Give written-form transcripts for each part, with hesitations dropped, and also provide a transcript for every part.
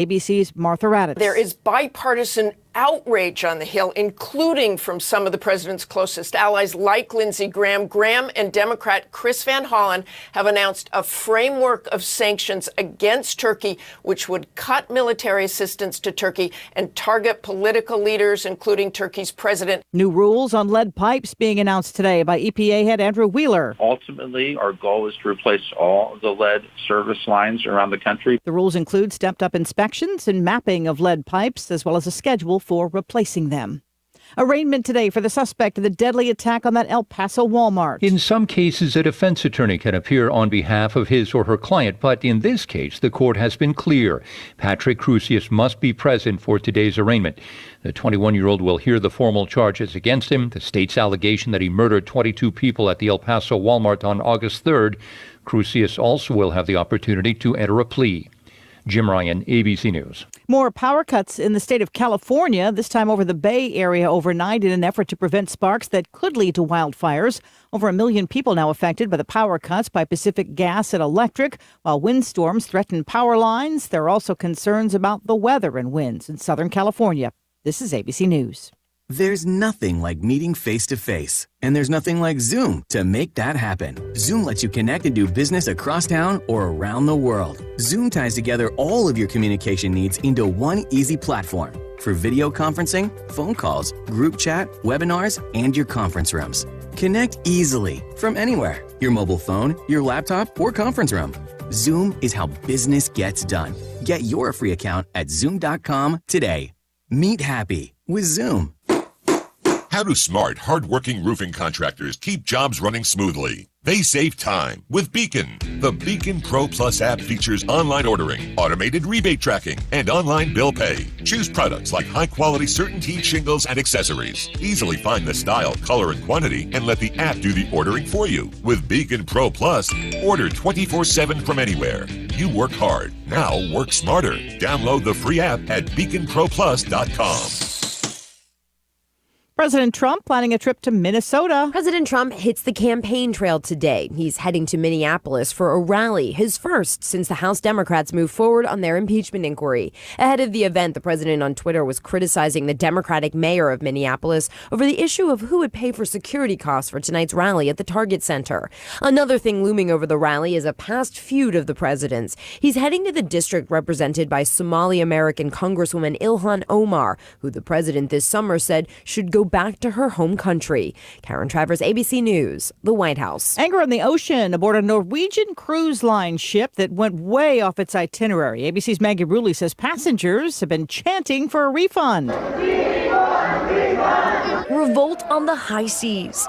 ABC's Martha Raddatz. There is bipartisan outrage on the Hill, including from some of the president's closest allies like Lindsey Graham. Graham and Democrat Chris Van Hollen have announced a framework of sanctions against Turkey, which would cut military assistance to Turkey and target political leaders, including Turkey's president. New rules on lead pipes being announced today by EPA head Andrew Wheeler. Ultimately, our goal is to replace all of the lead service lines around the country. The rules include stepped-up inspections and mapping of lead pipes, as well as a schedule for replacing them. Arraignment today for the suspect in the deadly attack on that El Paso Walmart. In some cases, a defense attorney can appear on behalf of his or her client, but in this case, the court has been clear. Patrick Crusius must be present for today's arraignment. The 21-year-old will hear the formal charges against him, the state's allegation that he murdered 22 people at the El Paso Walmart on August 3rd. Crusius also will have the opportunity to enter a plea. Jim Ryan, ABC News. More power cuts in the state of California, this time over the Bay Area overnight in an effort to prevent sparks that could lead to wildfires. Over 1 million people now affected by the power cuts by Pacific Gas and Electric. While windstorms threaten power lines, there are also concerns about the weather and winds in Southern California. This is ABC News. There's nothing like meeting face-to-face, and there's nothing like Zoom to make that happen. Zoom lets you connect and do business across town or around the world. Zoom ties together all of your communication needs into one easy platform for video conferencing, phone calls, group chat, webinars, and your conference rooms. Connect easily from anywhere, your mobile phone, your laptop, or conference room. Zoom is how business gets done. Get your free account at Zoom.com today. Meet happy with Zoom. How do smart, hard-working roofing contractors keep jobs running smoothly? They save time with Beacon. The Beacon Pro Plus app features online ordering, automated rebate tracking, and online bill pay. Choose products like high-quality CertainTeed shingles and accessories. Easily find the style, color, and quantity, and let the app do the ordering for you. With Beacon Pro Plus, order 24/7 from anywhere. You work hard. Now work smarter. Download the free app at beaconproplus.com. President Trump planning a trip to Minnesota. President Trump hits the campaign trail today. He's heading to Minneapolis for a rally, his first since the House Democrats moved forward on their impeachment inquiry. Ahead of the event, the president on Twitter was criticizing the Democratic mayor of Minneapolis over the issue of who would pay for security costs for tonight's rally at the Target Center. Another thing looming over the rally is a past feud of the president's. He's heading to the district represented by Somali-American Congresswoman Ilhan Omar, who the president this summer said should go back to her home country. Karen Travers, ABC News, the White House. Anger in the ocean aboard a Norwegian cruise line ship that went way off its itinerary. ABC's Maggie Rulli says passengers have been chanting for a refund. Revolt on the high seas.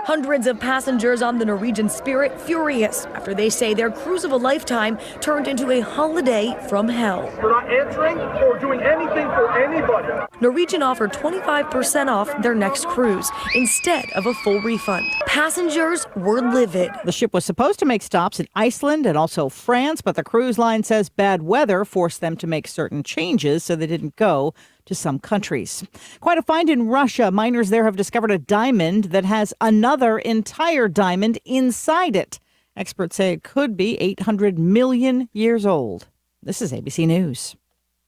Hundreds of passengers on the Norwegian Spirit furious after they say their cruise of a lifetime turned into a holiday from hell. We're not answering or doing anything for anybody. Norwegian offered 25% off their next cruise instead of a full refund. Passengers were livid. The ship was supposed to make stops in Iceland and also France, but the cruise line says bad weather forced them to make certain changes, so they didn't go to some countries. Quite a find in Russia. Miners there have discovered a diamond that has another entire diamond inside it. Experts say it could be 800 million years old. This is ABC News.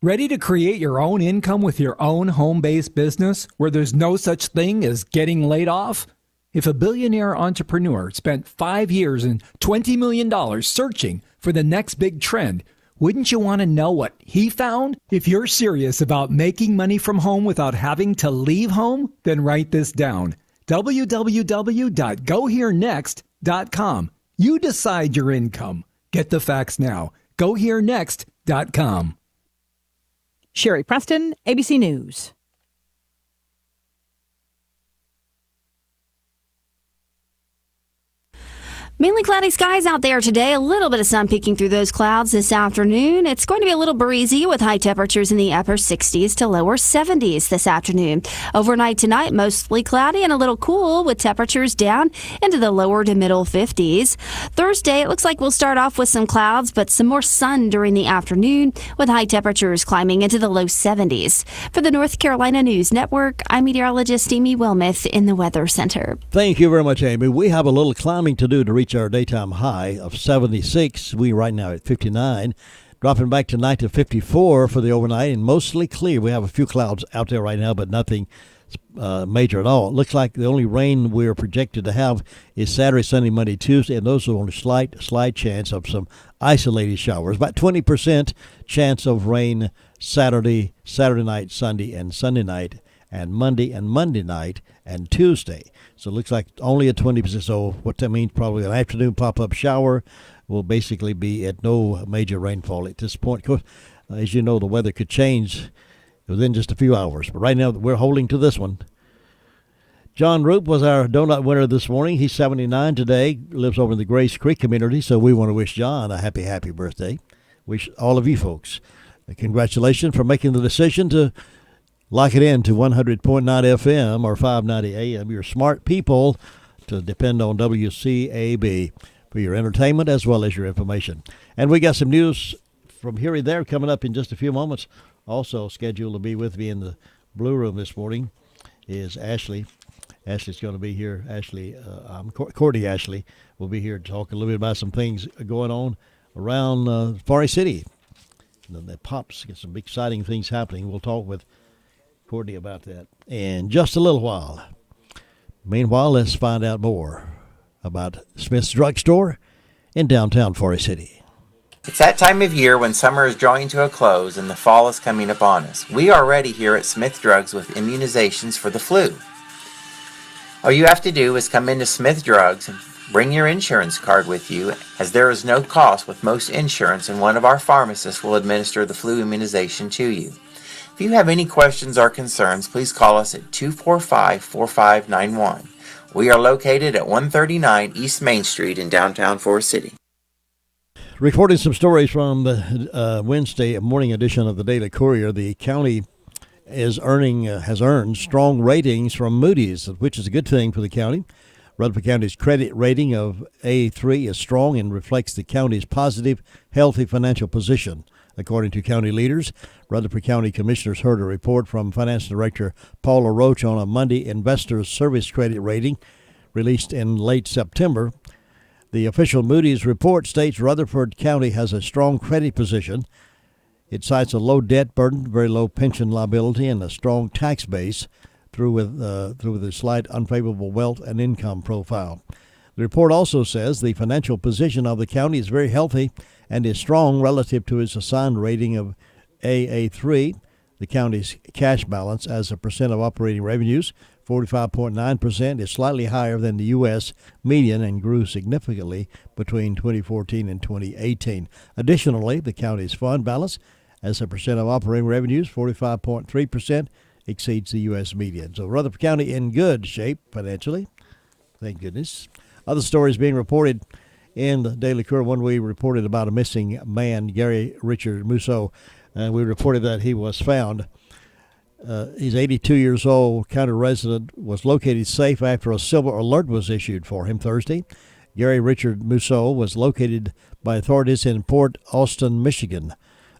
Ready to create your own income with your own home-based business where there's no such thing as getting laid off? If a billionaire entrepreneur spent 5 years and $20 million searching for the next big trend, wouldn't you want to know what he found? If you're serious about making money from home without having to leave home, then write this down. www.goherenext.com. You decide your income. Get the facts now. GoHereNext.com. Sherry Preston, ABC News. Mainly cloudy skies out there today. A little bit of sun peeking through those clouds this afternoon. It's going to be a little breezy with high temperatures in the upper 60s to lower 70s this afternoon. Overnight tonight, mostly cloudy and a little cool with temperatures down into the lower to middle 50s. Thursday, it looks like we'll start off with some clouds, but some more sun during the afternoon with high temperatures climbing into the low 70s. For the North Carolina News Network, I'm meteorologist Amy Wilmoth in the Weather Center. Thank you very much, Amy. We have a little climbing to do to reach our daytime high of 76. We right now at 59. Dropping back tonight to 54 for the overnight and mostly clear. We have a few clouds out there right now, but nothing major at all. It looks like the only rain we're projected to have is Saturday, Sunday, Monday, Tuesday, and those are only slight chance of some isolated showers. About 20% chance of rain Saturday night, Sunday, and Sunday night, and Monday night, and Tuesday. So it looks like only a 20%. So what that means, probably an afternoon pop-up shower will basically be at no major rainfall at this point. Of course, as you know, the weather could change within just a few hours. But right now, we're holding to this one. John Roop was our donut winner this morning. He's 79 today, lives over in the Grace Creek community, so we want to wish John a happy birthday. Wish all of you folks congratulations for making the decision to lock it in to 100.9 FM or 590 AM. You're smart people to depend on WCAB for your entertainment as well as your information. And we got some news from here and there coming up in just a few moments. Also scheduled to be with me in the Blue Room this morning is Ashley. Ashley's going to be here. Courtney Ashley will be here to talk a little bit about some things going on around Forest City. The Pops get some exciting things happening. We'll talk with Courtney about that in just a little while. Meanwhile, let's find out more about Smith's Drugstore in downtown Forest City. It's that time of year when summer is drawing to a close and the fall is coming upon us. We are ready here at Smith Drugs with immunizations for the flu. All you have to do is come into Smith Drugs and bring your insurance card with you, as there is no cost with most insurance, and one of our pharmacists will administer the flu immunization to you. If you have any questions or concerns, please call us at 245-4591. We are located at 139 East Main Street in downtown Forest City. Reporting some stories from the Wednesday morning edition of the Daily Courier, the county has earned strong ratings from Moody's, which is a good thing for the county. Rutherford County's credit rating of A3 is strong and reflects the county's positive, healthy financial position. According to county leaders, Rutherford County commissioners heard a report from Finance Director Paula Roach on a Monday investor service credit rating released in late September. The official Moody's report states Rutherford County has a strong credit position. It cites a low debt burden, very low pension liability, and a strong tax base through with a slight unfavorable wealth and income profile. The report also says the financial position of the county is very healthy and is strong relative to its assigned rating of AA3. The county's cash balance as a percent of operating revenues, 45.9%, is slightly higher than the U.S. median and grew significantly between 2014 and 2018. Additionally, the county's fund balance as a percent of operating revenues, 45.3%, exceeds the U.S. median. So Rutherford County in good shape financially, thank goodness. Other stories being reported in the Daily Courier. One, we reported about a missing man, Gary Richard Musso, and we reported that he was found. He's 82 years old, county resident, was located safe after a silver alert was issued for him Thursday. Gary Richard Musso was located by authorities in Port Austin, Michigan.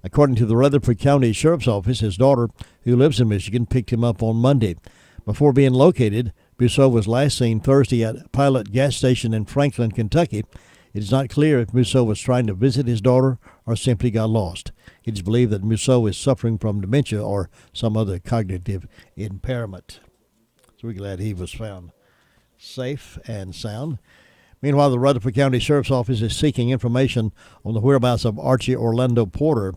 According to the Rutherford County Sheriff's Office, his daughter, who lives in Michigan, picked him up on Monday. Before being located, Musso was last seen Thursday at Pilot gas station in Franklin, Kentucky. It is not clear if Musso was trying to visit his daughter or simply got lost. It is believed that Musso is suffering from dementia or some other cognitive impairment. So we're glad he was found safe and sound. Meanwhile, the Rutherford County Sheriff's Office is seeking information on the whereabouts of Archie Orlando Porter.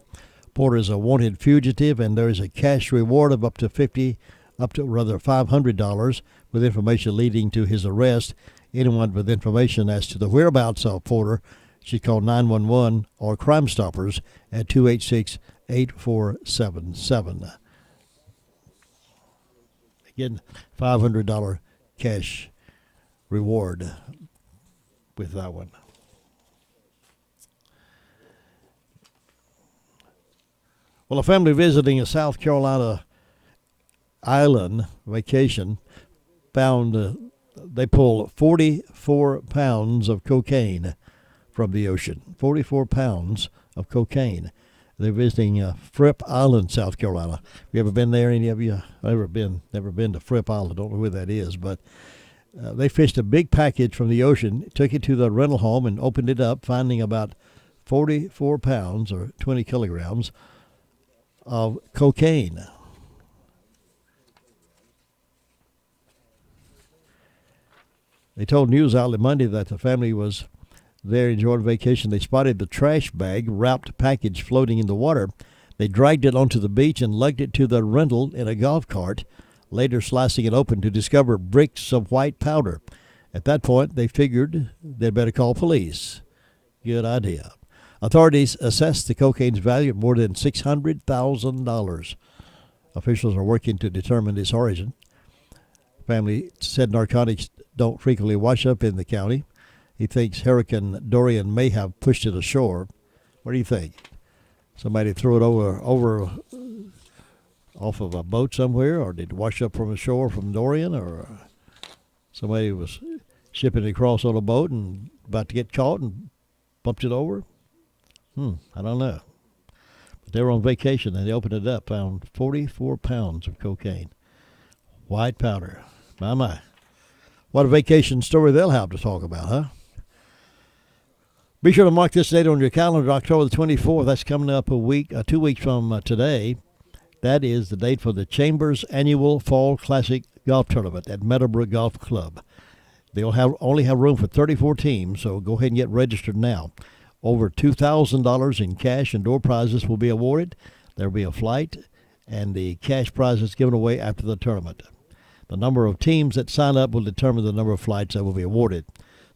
Porter is a wanted fugitive, and there is a cash reward of up to $500 with information leading to his arrest. Anyone with information as to the whereabouts of Porter should call 911 or Crime Stoppers at 286-8477. Again, $500 cash reward with that one. Well, a family visiting a South Carolina island vacation found they pulled 44 pounds of cocaine from the ocean. 44 pounds of cocaine. They're visiting Fripp Island, South Carolina. Have you ever been there? Any of you? Never been to Fripp Island. Don't know where that is, but they fished a big package from the ocean, took it to the rental home, and opened it up, finding about 44 pounds or 20 kilograms of cocaine. They told news outlet Monday that the family was there enjoying vacation. They spotted the trash bag wrapped package floating in the water. They dragged it onto the beach and lugged it to the rental in a golf cart, later slicing it open to discover bricks of white powder. At that point, they figured they'd better call police. Good idea. Authorities assessed the cocaine's value at more than $600,000. Officials are working to determine its origin. Family said narcotics don't frequently wash up in the county. He thinks Hurricane Dorian may have pushed it ashore. What do you think? Somebody threw it over off of a boat somewhere, or did it wash up from ashore from Dorian, or somebody was shipping it across on a boat and about to get caught and bumped it over? I don't know. But they were on vacation and they opened it up, found 44 pounds of cocaine. White powder. My. What a vacation story they'll have to talk about, huh? Be sure to mark this date on your calendar, October the 24th. That's coming up 2 weeks from today. That is the date for the Chambers Annual Fall Classic Golf Tournament at Meadowbrook Golf Club. They'll only have room for 34 teams, so go ahead and get registered now. Over $2,000 in cash and door prizes will be awarded. There will be a flight, and the cash prizes given away after the tournament. The number of teams that sign up will determine the number of flights that will be awarded.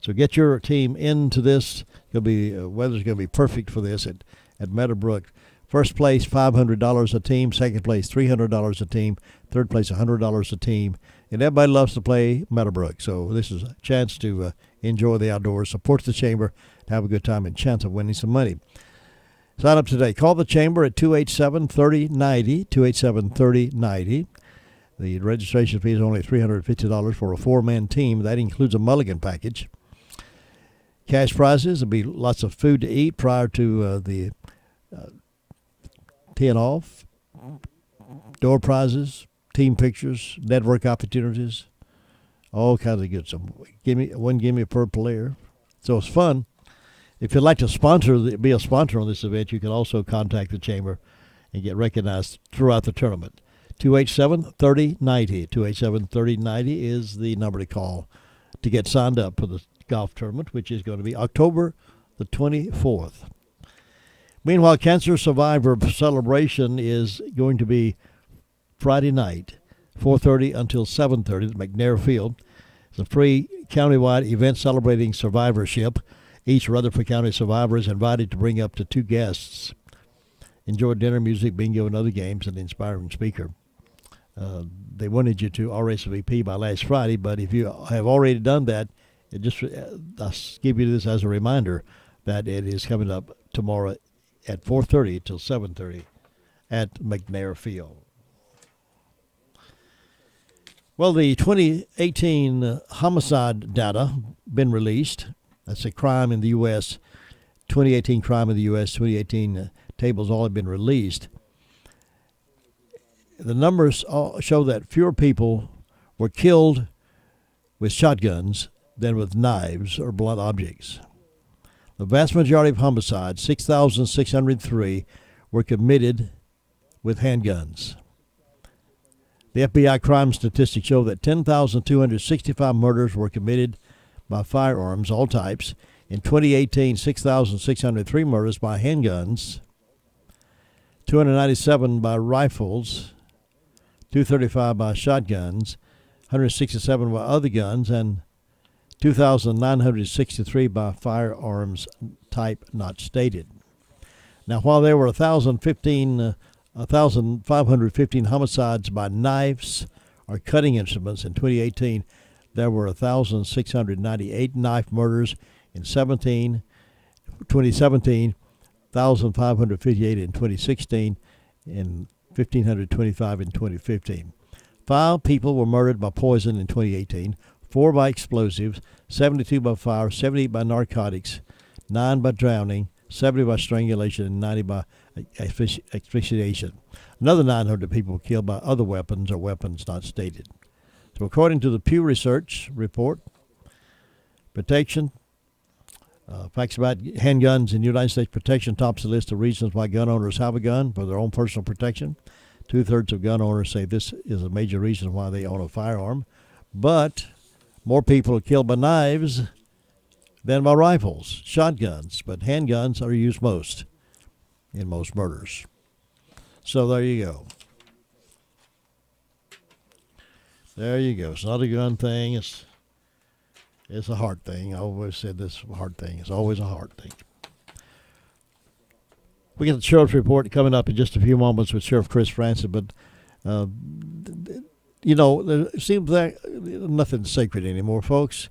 So get your team into this. Weather's going to be perfect for this at Meadowbrook. First place, $500 a team. Second place, $300 a team. Third place, $100 a team. And everybody loves to play Meadowbrook. So this is a chance to enjoy the outdoors, support the Chamber, have a good time, and chance of winning some money. Sign up today. Call the Chamber at 287-3090, 287-3090. The registration fee is only $350 for a four-man team. That includes a mulligan package. Cash prizes. There'll be lots of food to eat prior to the teeing off. Door prizes, team pictures, network opportunities, all kinds of good stuff. Gimme per player. So it's fun. If you'd like to be a sponsor on this event, you can also contact the Chamber and get recognized throughout the tournament. 287-3090. 287-3090 is the number to call to get signed up for the golf tournament, which is going to be October the 24th. Meanwhile, Cancer Survivor Celebration is going to be Friday night, 4:30 until 7:30 at McNair Field. It's a free countywide event celebrating survivorship. Each Rutherford County survivor is invited to bring up to 2 guests. Enjoy dinner, music, bingo, and other games, and an inspiring speaker. They wanted you to RSVP by last Friday, but if you have already done that, I'll give you this as a reminder that it is coming up tomorrow at 4:30 till 7:30 at McNair Field. Well, the 2018 homicide data been released. That's a crime in the U.S. 2018 crime in the U.S. 2018 tables all have been released. The numbers show that fewer people were killed with shotguns than with knives or blunt objects. The vast majority of homicides, 6,603, were committed with handguns. The FBI crime statistics show that 10,265 murders were committed by firearms, all types. In 2018, 6,603 murders by handguns, 297 by rifles, 235 by shotguns, 167 by other guns, and 2,963 by firearms type not stated. Now, while there were 1,515 homicides by knives or cutting instruments in 2018, there were 1,698 knife murders in 2017, 1,558 in 2016, and 1,525 in 2015. 5 people were murdered by poison in 2018, 4 by explosives, 72 by fire, 78 by narcotics, 9 by drowning, 70 by strangulation, and 90 by asphyxiation. Another 900 people were killed by other weapons or weapons not stated. So according to the Pew Research report, protection Facts about handguns in the United States protection tops the list of reasons why gun owners have a gun for their own personal protection. 2/3 of gun owners say this is a major reason why they own a firearm. But more people are killed by knives than by rifles, shotguns. But handguns are used most in most murders. So there you go. There you go. It's not a gun thing. It's a heart thing. I always said this heart thing. It's always a heart thing. We get the sheriff's report coming up in just a few moments with Sheriff Chris Francis, but it seems like nothing's sacred anymore, folks.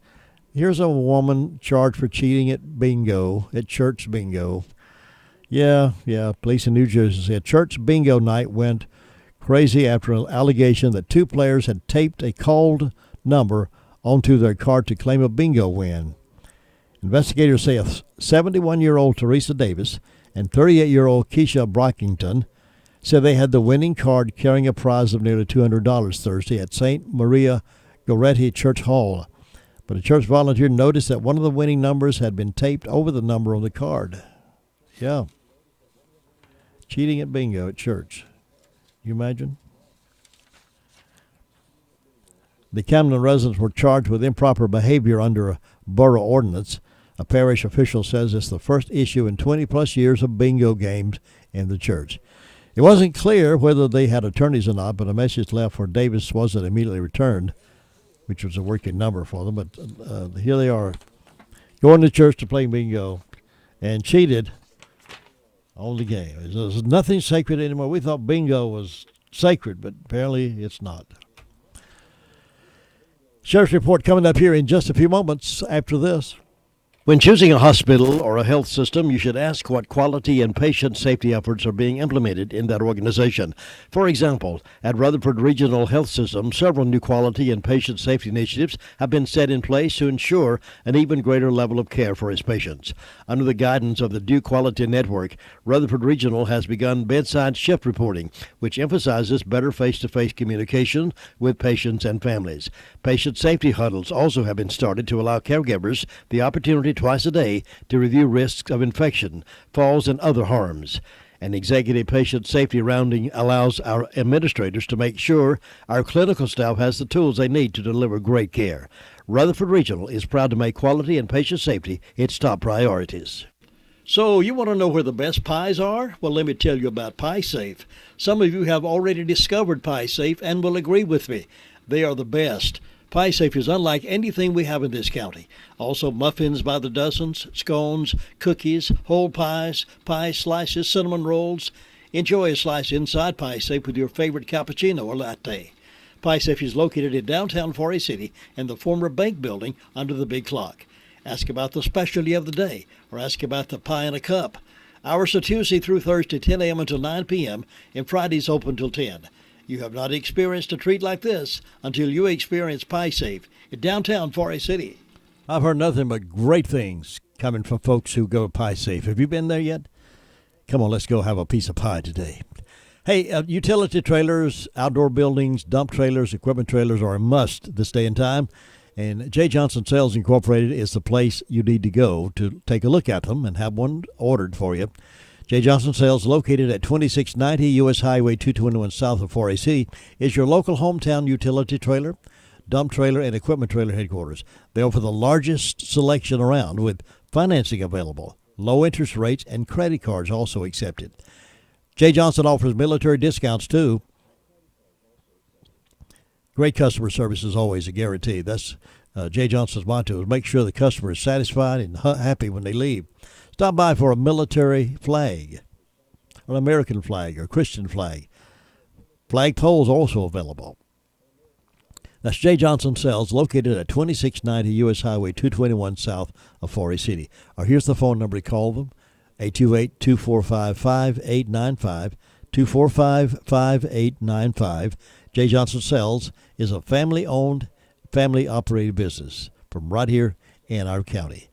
Here's a woman charged for cheating at bingo, at church bingo. Yeah, police in New Jersey said church bingo night went crazy after an allegation that two players had taped a called number onto their card to claim a bingo win. Investigators say a 71-year-old Teresa Davis and 38-year-old Keisha Brockington said they had the winning card carrying a prize of nearly $200 Thursday at St. Maria Goretti Church Hall. But a church volunteer noticed that one of the winning numbers had been taped over the number on the card. Yeah. Cheating at bingo at church. You imagine? The Camden residents were charged with improper behavior under a borough ordinance. A parish official says it's the first issue in 20-plus years of bingo games in the church. It wasn't clear whether they had attorneys or not, but a message left for Davis wasn't immediately returned, which was a working number for them. But here they are, going to church to play bingo and cheated on the game. There's nothing sacred anymore. We thought bingo was sacred, but apparently it's not. Sheriff's report coming up here in just a few moments after this. When choosing a hospital or a health system, you should ask what quality and patient safety efforts are being implemented in that organization. For example, at Rutherford Regional Health System, several new quality and patient safety initiatives have been set in place to ensure an even greater level of care for its patients. Under the guidance of the Due Quality Network, Rutherford Regional has begun bedside shift reporting, which emphasizes better face-to-face communication with patients and families. Patient safety huddles also have been started to allow caregivers the opportunity twice a day to review risks of infection, falls, and other harms. An executive patient safety rounding allows our administrators to make sure our clinical staff has the tools they need to deliver great care. Rutherford Regional is proud to make quality and patient safety its top priorities. So, you want to know where the best pies are? Well, let me tell you about Pie Safe. Some of you have already discovered Pie Safe and will agree with me. They are the best. Pie Safe is unlike anything we have in this county. Also, muffins by the dozens, scones, cookies, whole pies, pie slices, cinnamon rolls. Enjoy a slice inside Pie Safe with your favorite cappuccino or latte. Pie Safe is located in downtown Forest City in the former bank building under the big clock. Ask about the specialty of the day or ask about the pie in a cup. Hours are Tuesday through Thursday, 10 a.m. until 9 p.m. and Fridays open till 10. You have not experienced a treat like this until you experience Pie Safe in downtown Forest City. I've heard nothing but great things coming from folks who go to Pie Safe. Have you been there yet? Come on, let's go have a piece of pie today. Hey, utility trailers, outdoor buildings, dump trailers, equipment trailers are a must this day and time. And J. Johnson Sales Incorporated is the place you need to go to take a look at them and have one ordered for you. J. Johnson Sales, located at 2690 U.S. Highway 221 south of Forest City, is your local hometown utility trailer, dump trailer, and equipment trailer headquarters. They offer the largest selection around with financing available, low interest rates, and credit cards also accepted. J. Johnson offers military discounts too. Great customer service is always a guarantee. That's J. Johnson's motto, is make sure the customer is satisfied and happy when they leave. Stop by for a military flag, an American flag, or Christian flag. Flag poles also available. That's J. Johnson Sales, located at 2690 U.S. Highway 221 south of Forest City. Or here's the phone number to call them, 828-245-5895, 245-5895. J. Johnson Sales is a family-owned, family-operated business from right here in our county.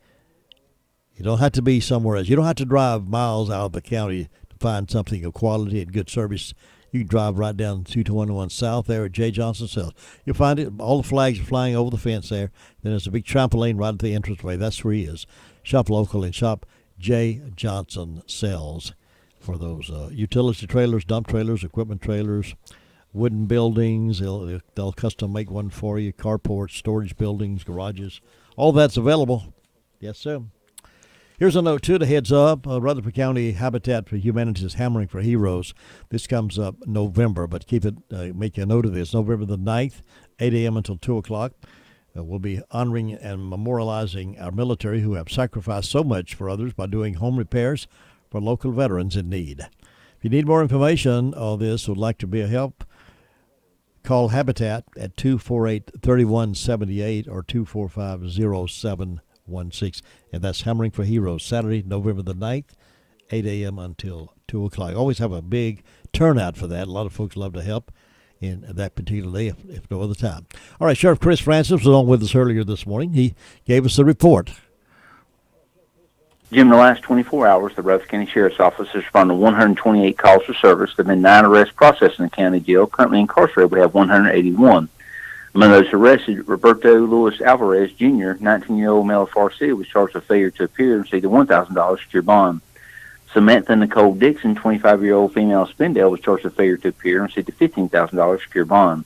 You don't have to be somewhere else. You don't have to drive miles out of the county to find something of quality and good service. You can drive right down 221 south there at J. Johnson Sales. You'll find it. All the flags are flying over the fence there. Then there's a big trampoline right at the entranceway. That's where he is. Shop local and shop J. Johnson Sales for those utility trailers, dump trailers, equipment trailers, wooden buildings. They'll custom make one for you, carports, storage buildings, garages. All that's available. Yes, sir. Here's a note, too, to heads up. Rutherford County Habitat for Humanity is hammering for heroes. This comes up November, but make a note of this. November the 9th, 8 a.m. until 2 o'clock. We'll be honoring and memorializing our military who have sacrificed so much for others by doing home repairs for local veterans in need. If you need more information on this or would like to be a help, call Habitat at 248-3178 or 245-0716. And that's Hammering for Heroes, Saturday, November the 9th, 8 a.m. until 2 o'clock. Always have a big turnout for that. A lot of folks love to help in that particular day, if no other time. All right, Sheriff Chris Francis was on with us earlier this morning. He gave us the report. Jim, in the last 24 hours, the Rutherford County Sheriff's Office has responded to 128 calls for service. There have been 9 arrests processed in the county jail. Currently incarcerated, we have 181. Among those arrested, Roberto Luis Alvarez, Jr., 19-year-old male of Far City, was charged with failure to appear and received a $1,000 secure bond. Samantha Nicole Dixon, 25-year-old female of Spindale, was charged with failure to appear and received a $15,000 secure bond.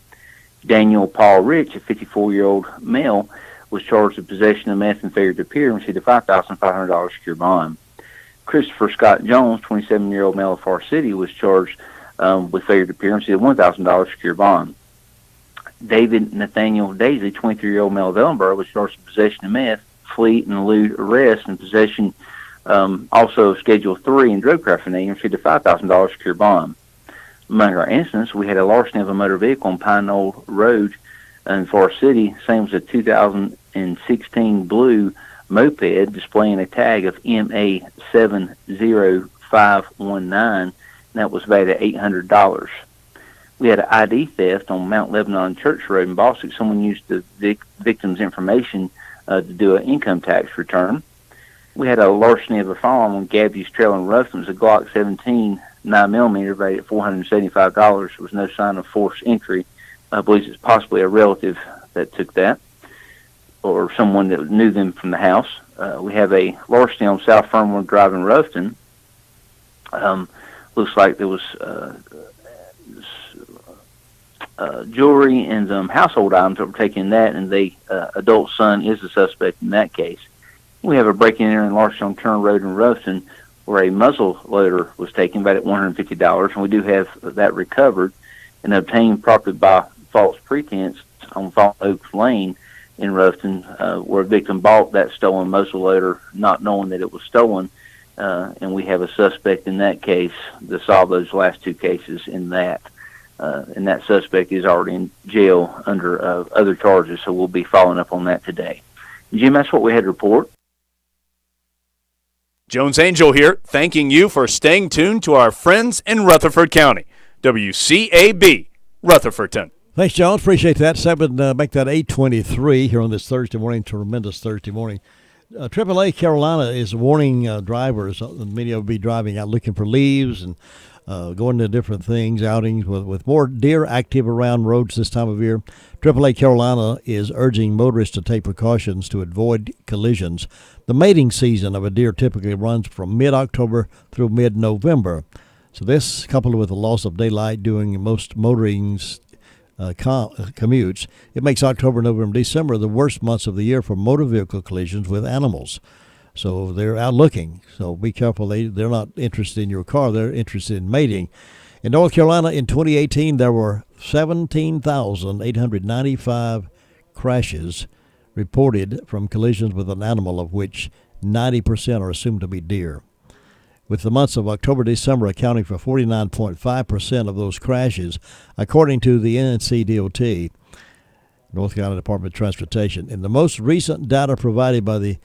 Daniel Paul Rich, a 54-year-old male, was charged with possession of meth and failure to appear and received a $5,500 secure bond. Christopher Scott Jones, 27-year-old male of Far City, was charged with failure to appear and received a $1,000 secure bond. David Nathaniel Daisy, 23-year-old male of Ellenboro, was charged with possession of meth, fleet and elude arrest, and possession also Schedule 3 and drug trafficking, and received a $5,000 secure bond. Among our incidents, we had a larceny of a motor vehicle on Pine Knoll Road in Forest City. Same as a 2016 blue moped displaying a tag of MA70519, and that was valued at $800. We had an ID theft on Mount Lebanon Church Road in Boston. Someone used the victim's information to do an income tax return. We had a larceny of a firearm on Gabby's Trail in Ruston. It was a Glock 17 9mm valued at $475. There was no sign of forced entry. I believe it's possibly a relative that took that, or someone that knew them from the house. We have a larceny on South Fernwood Drive in Ruston. Looks like there was jewelry and some household items that were taken in that, and the adult son is the suspect in that case. We have a break-in and enter in larceny on Turner Road in Ruston where a muzzle loader was taken valued at $150, and we do have that recovered and obtained property by false pretense on Fallen Oaks Lane in Ruston, where a victim bought that stolen muzzle loader not knowing that it was stolen, and we have a suspect in that case to solve those last 2 cases in that. And that suspect is already in jail under other charges, so we'll be following up on that today. Jim, that's what we had to report. Jones Angel here, thanking you for staying tuned to our friends in Rutherford County. WCAB, Rutherfordton. Thanks, Jones. Appreciate that. Make that 8:23 here on this Thursday morning. Tremendous Thursday morning. AAA Carolina is warning drivers. Many will be driving out looking for leaves and going to different things, outings with more deer active around roads this time of year. AAA Carolina is urging motorists to take precautions to avoid collisions. The mating season of a deer typically runs from mid-October through mid-November. So this, coupled with the loss of daylight during most motoring's commutes, it makes October, November, December the worst months of the year for motor vehicle collisions with animals. So they're out looking. So be careful. They're not interested in your car. They're interested in mating. In North Carolina in 2018, there were 17,895 crashes reported from collisions with an animal, of which 90% are assumed to be deer, with the months of October, December accounting for 49.5% of those crashes, according to the NCDOT, North Carolina Department of Transportation. In the most recent data provided by the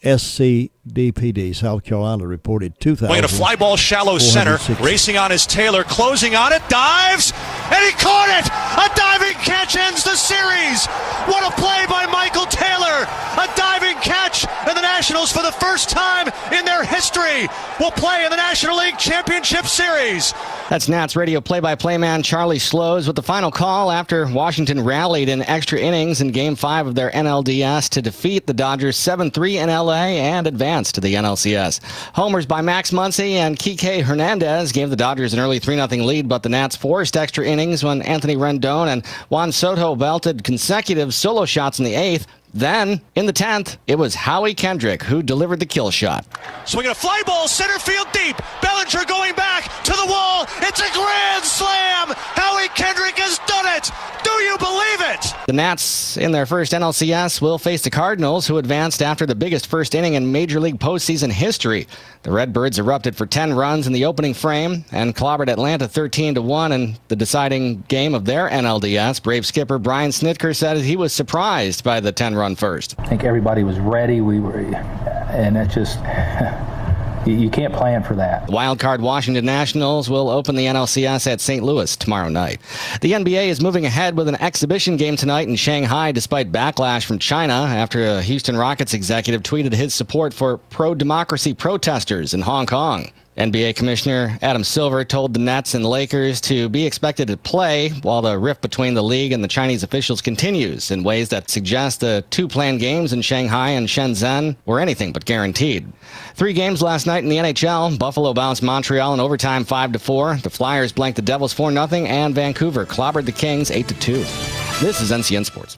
SCDPD, South Carolina reported 2,000. Playing a fly ball shallow center, racing on his Taylor, closing on it, dives, and he caught it! A diving catch ends the series! What a play by Michael Taylor! A diving catch, and the Nationals for the first time in their history will play in the National League Championship Series. That's Nats radio play-by-play man Charlie Slows with the final call after Washington rallied in extra innings in Game 5 of their NLDS to defeat the Dodgers 7-3 in L.A. and advance to the NLCS. Homers by Max Muncy and Kike Hernandez gave the Dodgers an early 3-0 lead, but the Nats forced extra innings when Anthony Rendon and Juan Soto belted consecutive solo shots in the 8th. Then, in the 10th, it was Howie Kendrick who delivered the kill shot. Swinging a fly ball, center field deep. Bellinger going back to the wall. It's a grand slam. Howie Kendrick has done it. Do you believe it? The Nats, in their first NLCS, will face the Cardinals, who advanced after the biggest first inning in Major League postseason history. The Redbirds erupted for 10 runs in the opening frame and clobbered Atlanta 13-1 in the deciding game of their NLDS. Brave skipper Brian Snitker said he was surprised by the 10-run first. I think everybody was ready. And it just... You can't plan for that. The wildcard Washington Nationals will open the NLCS at St. Louis tomorrow night. The NBA is moving ahead with an exhibition game tonight in Shanghai despite backlash from China after a Houston Rockets executive tweeted his support for pro-democracy protesters in Hong Kong. NBA Commissioner Adam Silver told the Nets and Lakers to be expected to play while the rift between the league and the Chinese officials continues in ways that suggest the 2 planned games in Shanghai and Shenzhen were anything but guaranteed. 3 games last night in the NHL. Buffalo bounced Montreal in overtime 5-4. The Flyers blanked the Devils 4-0, and Vancouver clobbered the Kings 8-2. This is NCN Sports.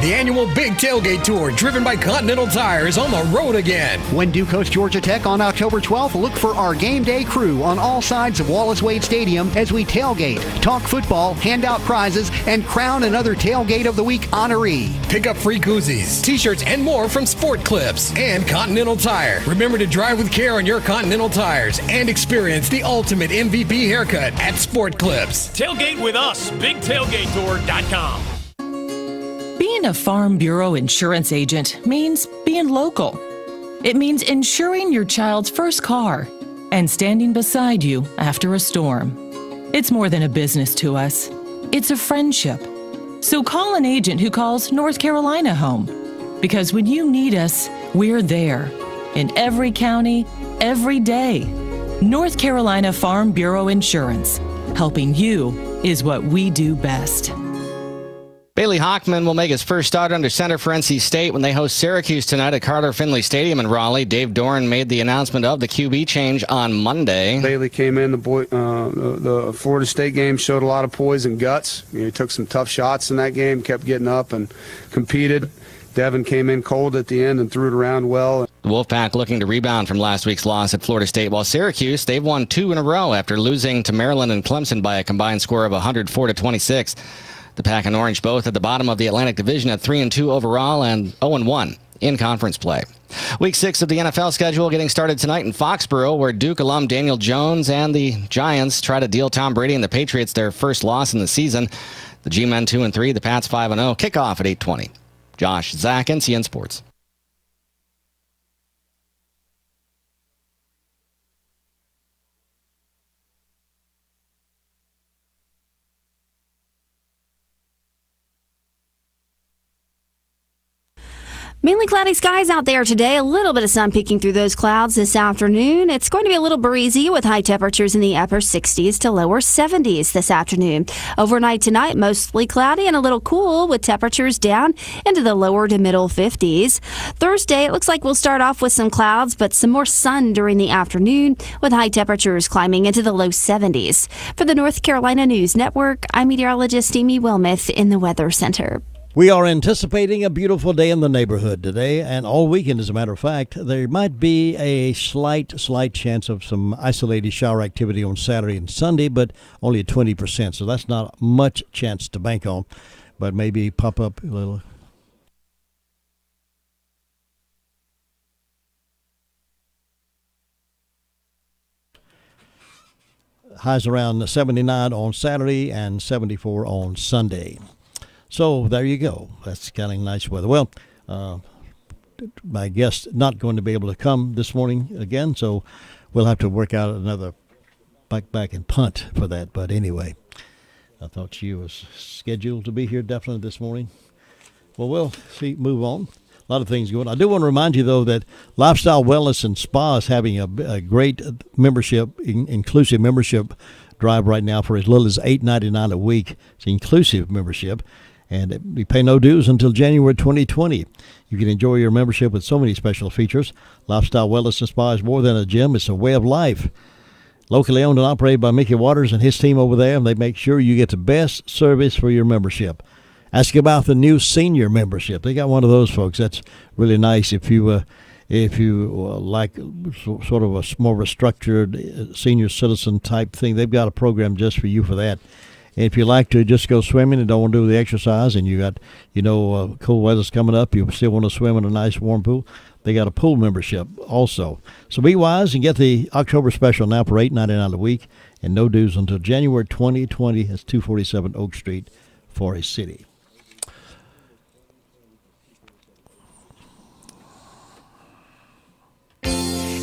The annual Big Tailgate Tour, driven by Continental Tire, is on the road again. When Duke hosts Georgia Tech on October 12th, look for our game day crew on all sides of Wallace Wade Stadium as we tailgate, talk football, hand out prizes, and crown another Tailgate of the Week honoree. Pick up free koozies, t-shirts, and more from Sport Clips and Continental Tire. Remember to drive with care on your Continental tires and experience the ultimate MVP haircut at Sport Clips. Tailgate with us, BigTailgateTour.com. Being a Farm Bureau insurance agent means being local. It means insuring your child's first car and standing beside you after a storm. It's more than a business to us. It's a friendship. So call an agent who calls North Carolina home. Because when you need us, we're there. In every county, every day. North Carolina Farm Bureau Insurance. Helping you is what we do best. Bailey Hockman will make his first start under center for NC State when they host Syracuse tonight at Carter Finley Stadium in Raleigh. Dave Doran made the announcement of the QB change on Monday. Bailey came in, the Florida State game, showed a lot of poise and guts. He took some tough shots in that game, kept getting up and competed. Devin came in cold at the end and threw it around well. The Wolfpack looking to rebound from last week's loss at Florida State, while Syracuse, they've won 2 in a row after losing to Maryland and Clemson by a combined score of 104-26. The Pack and Orange both at the bottom of the Atlantic Division at 3-2 overall and 0-1 in conference play. Week 6 of the NFL schedule getting started tonight in Foxborough, where Duke alum Daniel Jones and the Giants try to deal Tom Brady and the Patriots their first loss in the season. The G-Men 2-3, the Pats 5-0. Kickoff at 8:20. Josh Zach, NCN Sports. Mainly cloudy skies out there today. A little bit of sun peeking through those clouds this afternoon. It's going to be a little breezy with high temperatures in the upper 60s to lower 70s this afternoon. Overnight tonight, mostly cloudy and a little cool with temperatures down into the lower to middle 50s. Thursday, it looks like we'll start off with some clouds, but some more sun during the afternoon with high temperatures climbing into the low 70s. For the North Carolina News Network, I'm meteorologist Amy Wilmoth in the Weather Center. We are anticipating a beautiful day in the neighborhood today and all weekend, as a matter of fact. There might be a slight chance of some isolated shower activity on Saturday and Sunday, but only at 20%, so that's not much chance to bank on, but maybe pop up a little. Highs around 79 on Saturday and 74 on Sunday. So there you go. That's kind of nice weather. Well, my guest not going to be able to come this morning again, so we'll have to work out another back and punt for that. But anyway, I thought she was scheduled to be here definitely this morning. Well, we'll move on. A lot of things going on. I do want to remind you, though, that Lifestyle Wellness and Spa is having a great membership, inclusive membership drive right now for as little as $8.99 a week. It's an inclusive membership, and we pay no dues until January 2020. You can enjoy your membership with so many special features. Lifestyle Wellness and Spa is more than a gym. It's a way of life. Locally owned and operated by Mickey Waters and his team over there, and they make sure you get the best service for your membership. Ask about the new senior membership. They got one of those, folks. That's really nice if you like sort of a more of a structured senior citizen type thing. They've got a program just for you for that. And if you like to just go swimming and don't want to do the exercise, and you got cool weather's coming up, you still want to swim in a nice warm pool, they got a pool membership also. So be wise and get the October special now for $8.99 a week, and no dues until January 2020. That's 247 Oak Street, Forest City.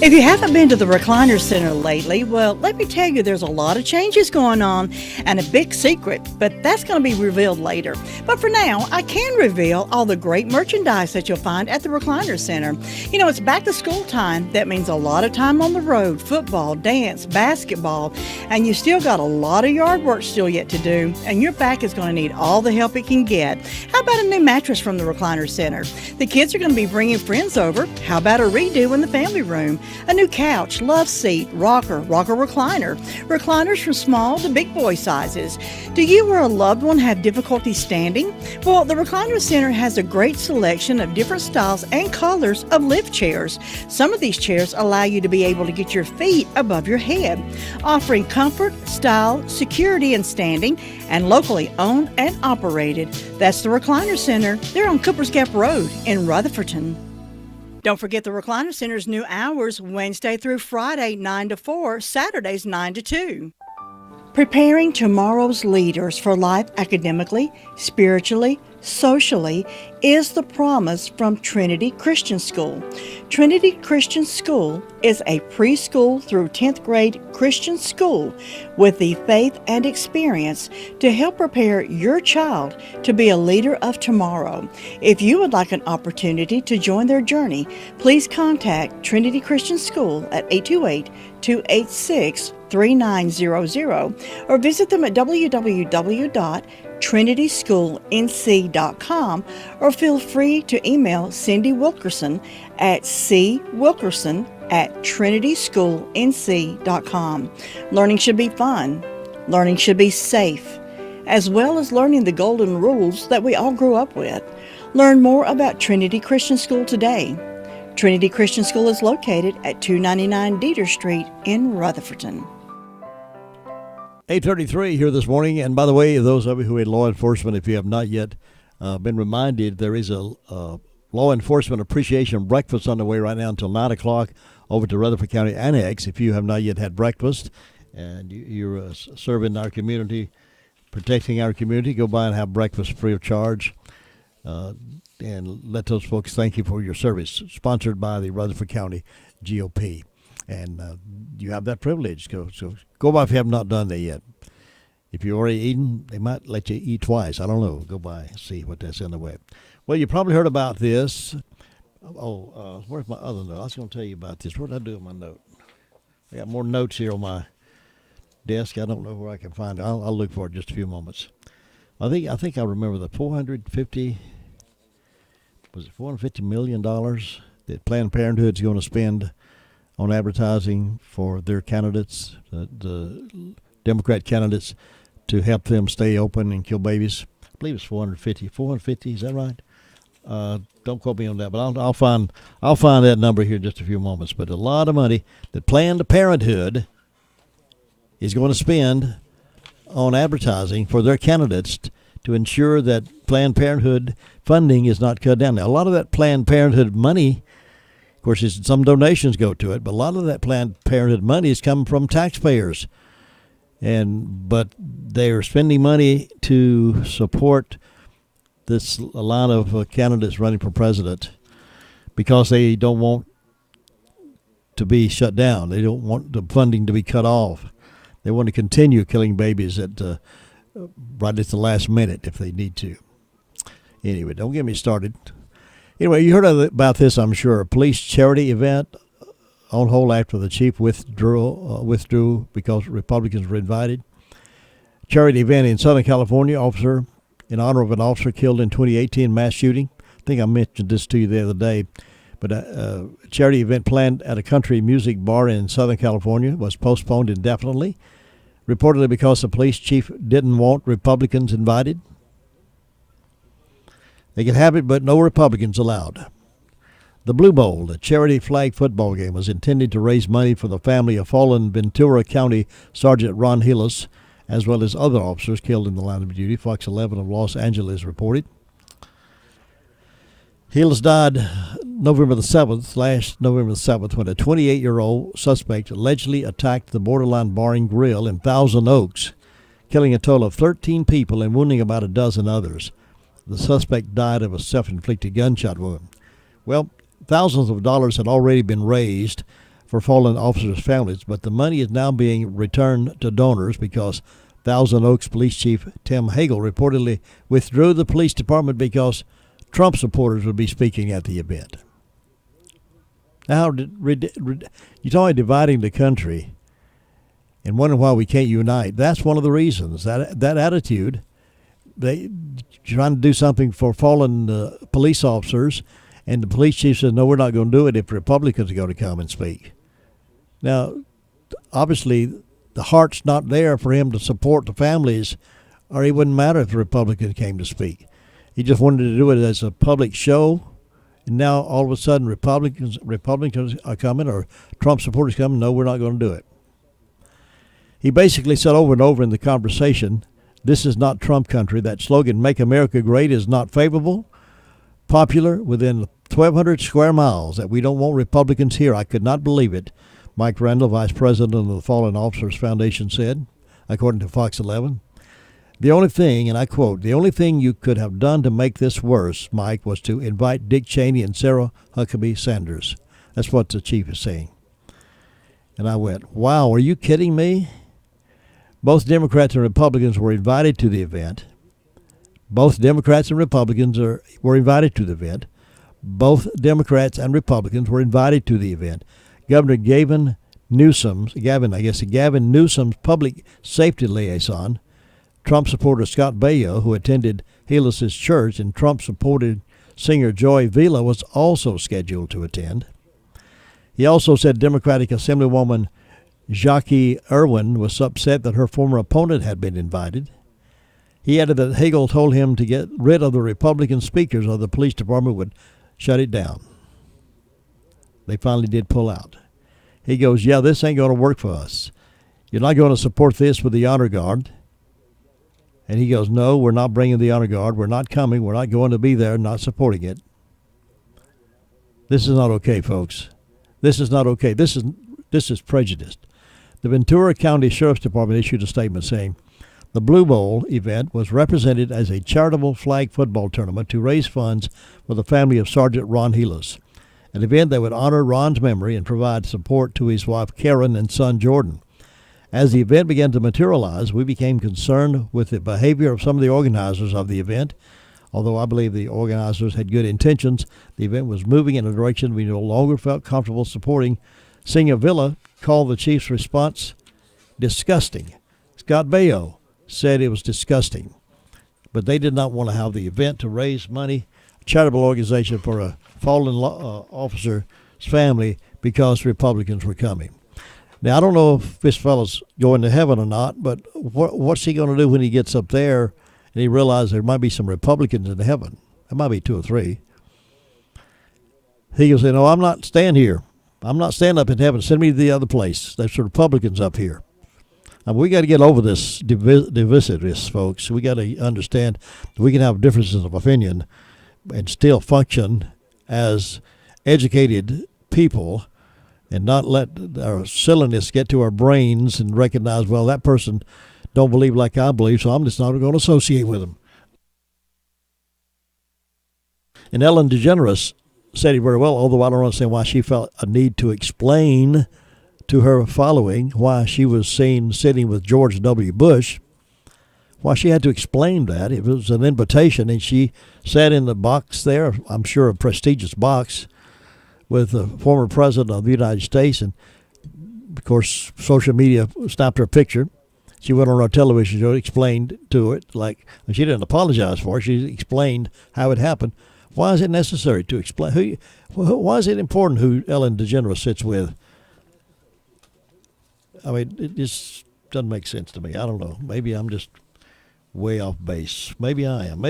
If you haven't been to the Recliner Center lately, well, let me tell you, there's a lot of changes going on and a big secret, but that's going to be revealed later. But for now, I can reveal all the great merchandise that you'll find at the Recliner Center. You know, it's back to school time. That means a lot of time on the road, football, dance, basketball, and you still got a lot of yard work still yet to do, and your back is going to need all the help it can get. How about a new mattress from the Recliner Center? The kids are going to be bringing friends over. How about a redo in the family room? A new couch, love seat, rocker recliner. Recliners from small to big boy sizes. Do you or a loved one have difficulty standing? Well, the Recliner Center has a great selection of different styles and colors of lift chairs. Some of these chairs allow you to be able to get your feet above your head, offering comfort, style, security, and standing, and locally owned and operated. That's the Recliner Center. They're on Coopers Gap Road in Rutherfordton. Don't forget the Recliner Center's new hours, Wednesday through Friday, 9 to 4, Saturdays, 9 to 2. Preparing tomorrow's leaders for life academically, spiritually, socially is the promise from Trinity Christian School. Trinity Christian School is a preschool through 10th grade Christian school with the faith and experience to help prepare your child to be a leader of tomorrow. If you would like an opportunity to join their journey, please contact Trinity Christian School at 828-286-3900 or visit them at www.trinityschoolnc.com or feel free to email Cindy Wilkerson at cwilkerson@trinityschoolnc.com. Learning should be fun. Learning should be safe, as well as learning the golden rules that we all grew up with. Learn more about Trinity Christian School today. Trinity Christian School is located at 299 Dieter Street in Rutherfordton. 8:33 here this morning. And by the way, those of you who are in law enforcement, if you have not yet been reminded, there is a law enforcement appreciation breakfast on the way right now until 9 o'clock over to Rutherford County Annex. If you have not yet had breakfast and you're serving our community, protecting our community, go by and have breakfast free of charge. And let those folks thank you for your service. Sponsored by the Rutherford County GOP. And you have that privilege. So go by if you have not done that yet. If you've already eaten, they might let you eat twice. I don't know. Go by and see what that's in the way. Well, you probably heard about this. Where's my other note? I was going to tell you about this. What did I do with my note? I got more notes here on my desk. I don't know where I can find it. I'll look for it in just a few moments. I think I remember the $450 million that Planned Parenthood is going to spend on advertising for their candidates, the Democrat candidates, to help them stay open and kill babies. I believe it's 450. Is that right? Don't quote me on that, but I'll find that number here in just a few moments. But a lot of money that Planned Parenthood is going to spend on advertising for their candidates to ensure that Planned Parenthood funding is not cut down. Now, a lot of that Planned Parenthood money, of course, some donations go to it, but a lot of that Planned Parenthood money is coming from taxpayers. But they're spending money to support a lot of candidates running for president because they don't want to be shut down. They don't want the funding to be cut off. They want to continue killing babies right at the last minute if they need to. Anyway, don't get me started. Anyway, you heard about this, I'm sure. A police charity event on hold after the chief withdrew because Republicans were invited. Charity event in Southern California, officer in honor of an officer killed in 2018 mass shooting. I think I mentioned this to you the other day. But a charity event planned at a country music bar in Southern California was postponed indefinitely, reportedly because the police chief didn't want Republicans invited. They could have it, but no Republicans allowed. The Blue Bowl, the charity flag football game, was intended to raise money for the family of fallen Ventura County Sergeant Ron Hillis, as well as other officers killed in the line of duty, Fox 11 of Los Angeles reported. Hillis died last November the 7th, when a 28-year-old suspect allegedly attacked the Borderline Bar and Grill in Thousand Oaks, killing a total of 13 people and wounding about a dozen others. The suspect died of a self-inflicted gunshot wound. Well, thousands of dollars had already been raised for fallen officers' families, but the money is now being returned to donors because Thousand Oaks Police Chief Tim Hagel reportedly withdrew the police department because Trump supporters would be speaking at the event. Now, you're talking about dividing the country and wondering why we can't unite. That's one of the reasons. That attitude, they trying to do something for fallen police officers, and the police chief says, no, we're not going to do it if Republicans are going to come and speak. Now, obviously, the heart's not there for him to support the families, or it wouldn't matter if the Republicans came to speak. He just wanted to do it as a public show, and now all of a sudden Republicans are coming, or Trump supporters coming. No, we're not going to do it. He basically said over and over in the conversation, this is not Trump country. That slogan, Make America Great, is not favorable, popular within 1,200 square miles, that we don't want Republicans here. I could not believe it, Mike Randall, vice president of the Fallen Officers Foundation, said, according to Fox 11. The only thing, and I quote, the only thing you could have done to make this worse, Mike, was to invite Dick Cheney and Sarah Huckabee Sanders. That's what the chief is saying. And I went, wow, are you kidding me? Both Democrats and Republicans were invited to the event. Both Democrats and Republicans were invited to the event. Both Democrats and Republicans were invited to the event. Governor Gavin Newsom's public safety liaison, Trump supporter Scott Baio, who attended Hillis's church, and Trump-supported singer Joy Vila was also scheduled to attend. He also said Democratic Assemblywoman Jackie Irwin was upset that her former opponent had been invited. He added that Hagel told him to get rid of the Republican speakers or the police department would shut it down. They finally did pull out. He goes, yeah, this ain't going to work for us. You're not going to support this with the honor guard. And he goes, no, we're not bringing the honor guard. We're not coming. We're not going to be there, not supporting it. This is not okay, folks. This is not okay. This is prejudiced. The Ventura County Sheriff's Department issued a statement saying, the Blue Bowl event was represented as a charitable flag football tournament to raise funds for the family of Sergeant Ron Hillis, an event that would honor Ron's memory and provide support to his wife Karen and son Jordan. As the event began to materialize, we became concerned with the behavior of some of the organizers of the event. Although I believe the organizers had good intentions, the event was moving in a direction we no longer felt comfortable supporting. Singer Villa called the chief's response disgusting. Scott Baio said it was disgusting. But they did not want to have the event to raise money, a charitable organization for a fallen officer's family, because Republicans were coming. Now, I don't know if this fellow's going to heaven or not, but what's he going to do when he gets up there and he realizes there might be some Republicans in heaven? There might be 2 or 3. He goes, no, I'm not staying here. I'm not staying up in heaven. Send me to the other place. There's Republicans up here. Now, we got to get over this divisiveness, folks. We got to understand that we can have differences of opinion and still function as educated people, and not let our silliness get to our brains and recognize, well, that person don't believe like I believe, so I'm just not going to associate with them. And Ellen DeGeneres said it very well, although I don't understand why she felt a need to explain to her following why she was seen sitting with George W. Bush why she had to explain that. It was an invitation, and she sat in the box there, I'm sure a prestigious box, with the former president of the United States. And, of course, social media snapped her picture. She went on our television show, explained to it, and she didn't apologize for it. She explained how it happened. Why is it necessary to explain? Why is it important who Ellen DeGeneres sits with? I mean, it just doesn't make sense to me. I don't know. Maybe I'm just way off base. Maybe I am.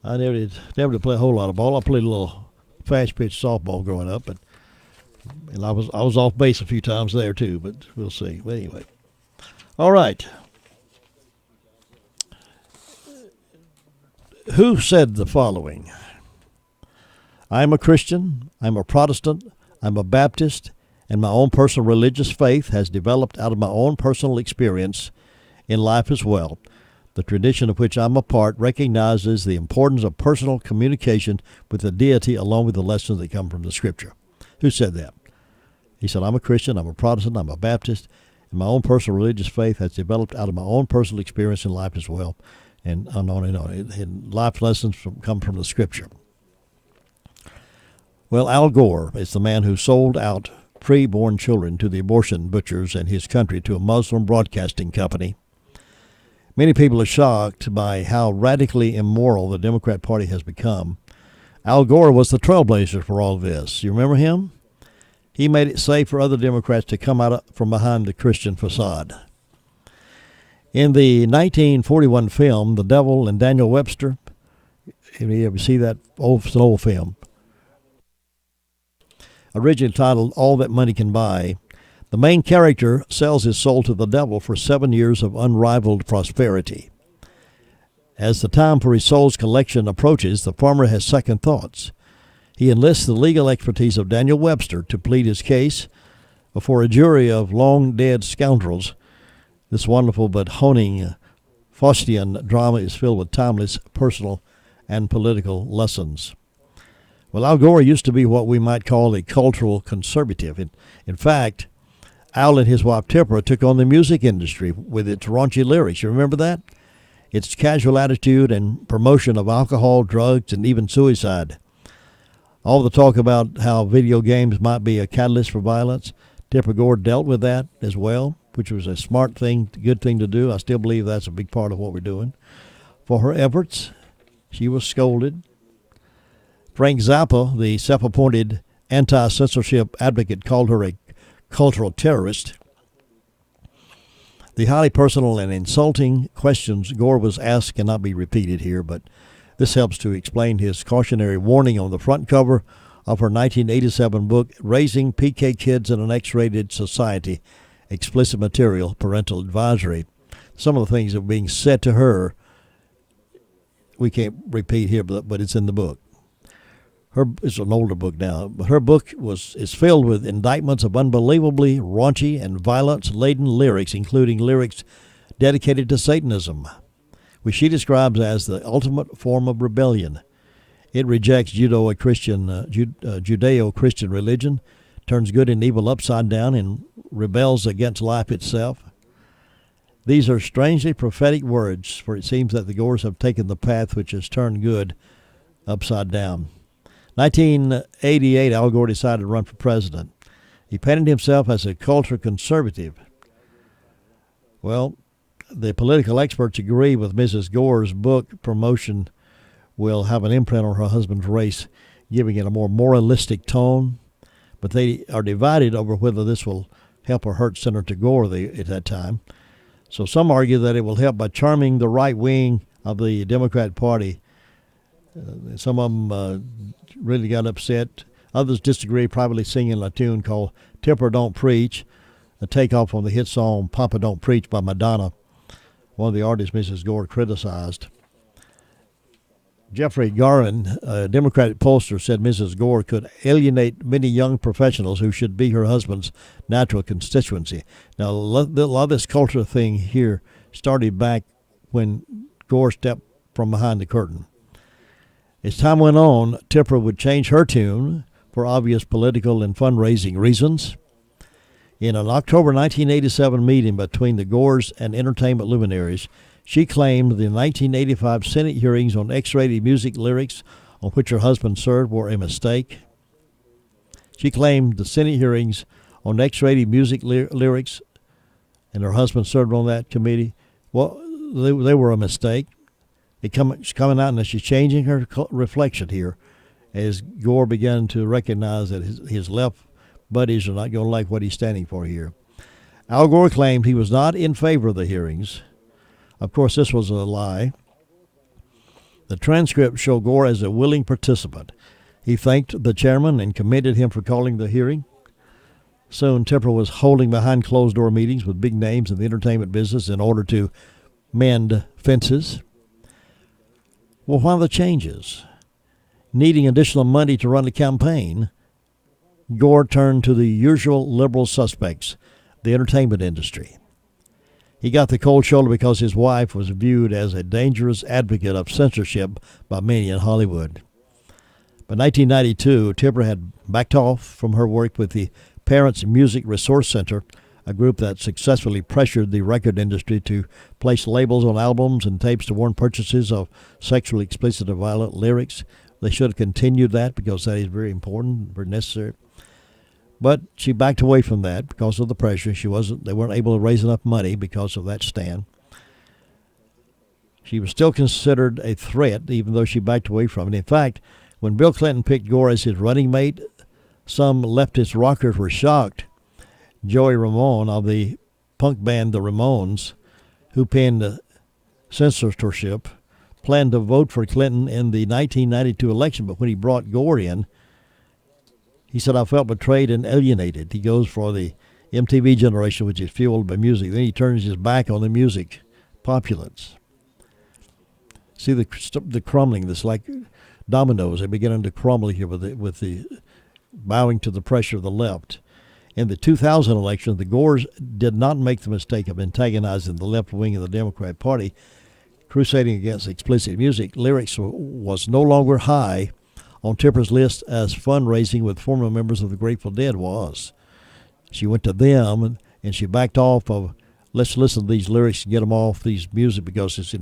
I never did play a whole lot of ball. I played a little fast pitch softball growing up, and I was off base a few times there too. But we'll see. But anyway, all right. Who said the following? I'm a Christian. I'm a Protestant. I'm a Baptist, and my own personal religious faith has developed out of my own personal experience in life as well. The tradition of which I'm a part recognizes the importance of personal communication with the deity along with the lessons that come from the Scripture. Who said that? He said, I'm a Christian, I'm a Protestant, I'm a Baptist, and my own personal religious faith has developed out of my own personal experience in life as well. And on and on. And life lessons come from the Scripture. Well, Al Gore is the man who sold out preborn children to the abortion butchers in his country to a Muslim broadcasting company. Many people are shocked by how radically immoral the Democrat Party has become. Al Gore was the trailblazer for all this. You remember him? He made it safe for other Democrats to come out from behind the Christian facade. In the 1941 film, The Devil and Daniel Webster, you ever see that? It's an old film. Originally titled All That Money Can Buy, the main character sells his soul to the devil for 7 years of unrivaled prosperity. As the time for his soul's collection approaches, the farmer has second thoughts. He enlists the legal expertise of Daniel Webster to plead his case before a jury of long-dead scoundrels. This wonderful but honing Faustian drama is filled with timeless personal and political lessons. Well, Al Gore used to be what we might call a cultural conservative. In fact, Al and his wife Tipper took on the music industry with its raunchy lyrics. You remember that? Its casual attitude and promotion of alcohol, drugs, and even suicide. All the talk about how video games might be a catalyst for violence, Tipper Gore dealt with that as well, which was a smart thing, good thing to do. I still believe that's a big part of what we're doing. For her efforts, she was scolded. Frank Zappa, the self-appointed anti-censorship advocate, called her a cultural terrorist. The highly personal and insulting questions Gore was asked cannot be repeated here, but this helps to explain his cautionary warning on the front cover of her 1987 book, Raising PK Kids in an X-Rated Society, Explicit Material, Parental Advisory. Some of the things that were being said to her, we can't repeat here, but it's in the book. It's an older book now, but her book is filled with indictments of unbelievably raunchy and violence-laden lyrics, including lyrics dedicated to Satanism, which she describes as the ultimate form of rebellion. It rejects Judeo-Christian religion, turns good and evil upside down, and rebels against life itself. These are strangely prophetic words, for it seems that the Gores have taken the path which has turned good upside down. 1988, Al Gore decided to run for president. He painted himself as a culture conservative. Well, the political experts agree with Mrs. Gore's book promotion will have an imprint on her husband's race, giving it a more moralistic tone. But they are divided over whether this will help or hurt Senator Gore at that time. So some argue that it will help by charming the right wing of the Democrat Party. Some of them really got upset. Others disagree, privately singing a tune called Tipper Don't Preach, a takeoff on the hit song Papa Don't Preach by Madonna, one of the artists Mrs. Gore criticized. Jeffrey Garin, a Democratic pollster, said Mrs. Gore could alienate many young professionals who should be her husband's natural constituency. Now, a lot of this culture thing here started back when Gore stepped from behind the curtain. As time went on, Tipper would change her tune for obvious political and fundraising reasons. In an October 1987 meeting between the Gores and entertainment luminaries, she claimed the 1985 Senate hearings on X-rated music lyrics on which her husband served were a mistake. She claimed the Senate hearings on X-rated music lyrics and her husband served on that committee, well, they were a mistake. It's coming out and she's changing her reflection here as Gore began to recognize that his left buddies are not going to like what he's standing for here. Al Gore claimed he was not in favor of the hearings. Of course, this was a lie. The transcripts show Gore as a willing participant. He thanked the chairman and commended him for calling the hearing. Soon, Tipper was holding behind closed-door meetings with big names in the entertainment business in order to mend fences. Well, why the changes? Needing additional money to run the campaign, Gore turned to the usual liberal suspects, the entertainment industry. He got the cold shoulder because his wife was viewed as a dangerous advocate of censorship by many in Hollywood. By 1992, Tipper had backed off from her work with the Parents Music Resource Center, a group that successfully pressured the record industry to place labels on albums and tapes to warn purchases of sexually explicit or violent lyrics. They should have continued that because that is very important, very necessary. But she backed away from that because of the pressure. They weren't able to raise enough money because of that stand. She was still considered a threat, even though she backed away from it. In fact, when Bill Clinton picked Gore as his running mate, some leftist rockers were shocked. Joey Ramone of the punk band The Ramones, who penned Censorship, planned to vote for Clinton in the 1992 election, but when he brought Gore in, he said, I felt betrayed and alienated. He goes for the MTV generation, which is fueled by music. Then he turns his back on the music populace. See the crumbling, this like dominoes. They're beginning to crumble here with the bowing to the pressure of the left. In the 2000 election, the Gores did not make the mistake of antagonizing the left wing of the Democrat Party. Crusading against explicit music lyrics was no longer high on Tipper's list as fundraising with former members of the Grateful Dead was. She went to them and she backed off of, let's listen to these lyrics and get them off these music because it's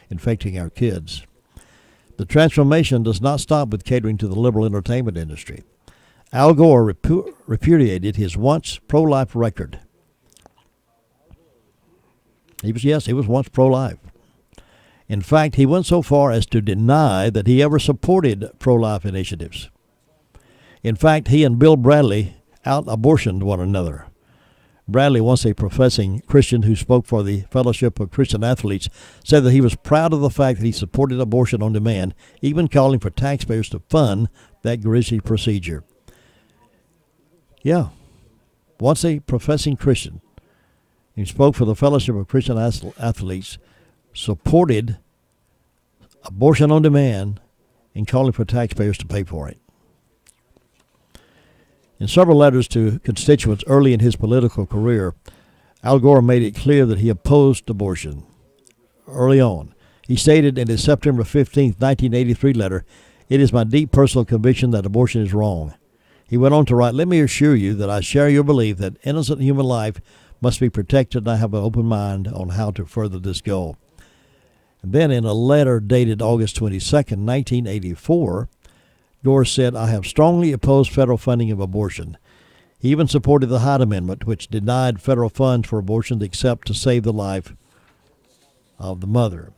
infecting our kids. The transformation does not stop with catering to the liberal entertainment industry. Al Gore repudiated his once pro-life record. He was once pro-life. In fact, he went so far as to deny that he ever supported pro-life initiatives. In fact, he and Bill Bradley out-abortioned one another. Bradley, once a professing Christian who spoke for the Fellowship of Christian Athletes, said that he was proud of the fact that he supported abortion on demand, even calling for taxpayers to fund that grisly procedure. Yeah, once a professing Christian who spoke for the Fellowship of Christian Athletes, supported abortion on demand and calling for taxpayers to pay for it. In several letters to constituents early in his political career, Al Gore made it clear that he opposed abortion early on. He stated in his September 15, 1983 letter, "It is my deep personal conviction that abortion is wrong." He went on to write, "Let me assure you that I share your belief that innocent human life must be protected, and I have an open mind on how to further this goal." And then in a letter dated August 22, 1984, Gore said, "I have strongly opposed federal funding of abortion." He even supported the Hyde Amendment, which denied federal funds for abortion except to save the life of the mother.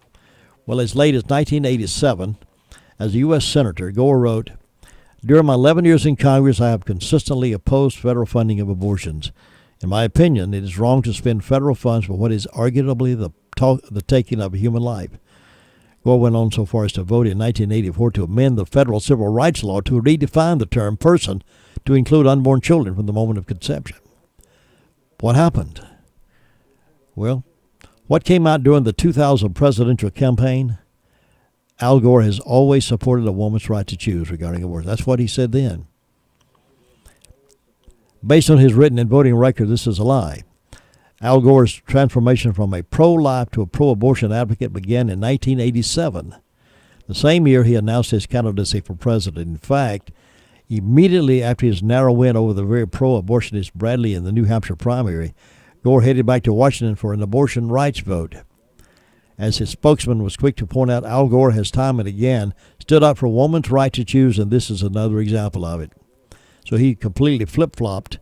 Well, as late as 1987, as a U.S. Senator, Gore wrote, "During my 11 years in Congress, I have consistently opposed federal funding of abortions. In my opinion, it is wrong to spend federal funds for what is arguably the taking of a human life." Gore went on so far as to vote in 1984 to amend the federal civil rights law to redefine the term person to include unborn children from the moment of conception. What happened? Well, what came out during the 2000 presidential campaign? Al Gore has always supported a woman's right to choose regarding abortion. That's what he said then. Based on his written and voting record, this is a lie. Al Gore's transformation from a pro-life to a pro-abortion advocate began in 1987. The same year he announced his candidacy for president. In fact, Immediately after his narrow win over the very pro-abortionist Bradley in the New Hampshire primary, Gore headed back to Washington for an abortion rights vote. As his spokesman was quick to point out, Al Gore has time and again stood up for a woman's right to choose, and this is another example of it. So he completely flip-flopped,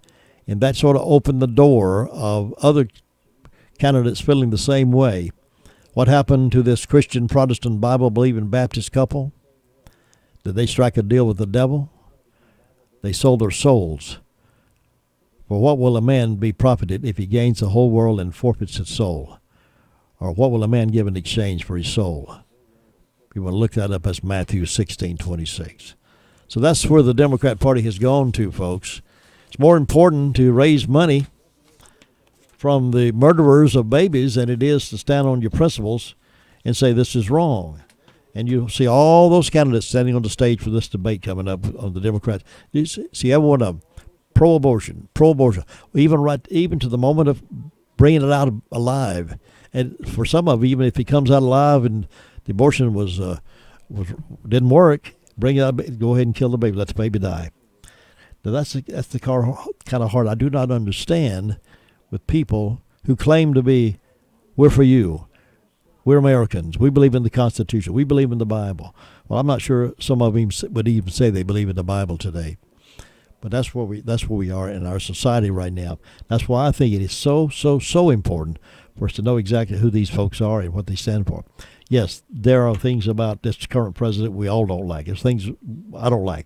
and that sort of opened the door of other candidates feeling the same way. What happened to this Christian, Protestant, Bible-believing Baptist couple? Did they strike a deal with the devil? They sold their souls. For what will a man be profited if he gains the whole world and forfeits his soul? Or what will a man give in exchange for his soul? If you want to look that up, that's Matthew 16:26. So that's where the Democrat Party has gone to, folks. It's more important to raise money from the murderers of babies than it is to stand on your principles and say this is wrong. And you'll see all those candidates standing on the stage for this debate coming up on the Democrats. You see every one of them, pro-abortion, even to the moment of bringing it out alive. And for some of them, even if he comes out alive and the abortion didn't work, bring it out, go ahead and kill the baby, let the baby die. Now that's the kind of heart I do not understand with people who claim to be, we're for you. We're Americans. We believe in the Constitution. We believe in the Bible. Well, I'm not sure some of them would even say they believe in the Bible today. But that's where we are in our society right now. That's why I think it is so important for us to know exactly who these folks are and what they stand for. Yes, there are things about this current president we all don't like. There's things I don't like.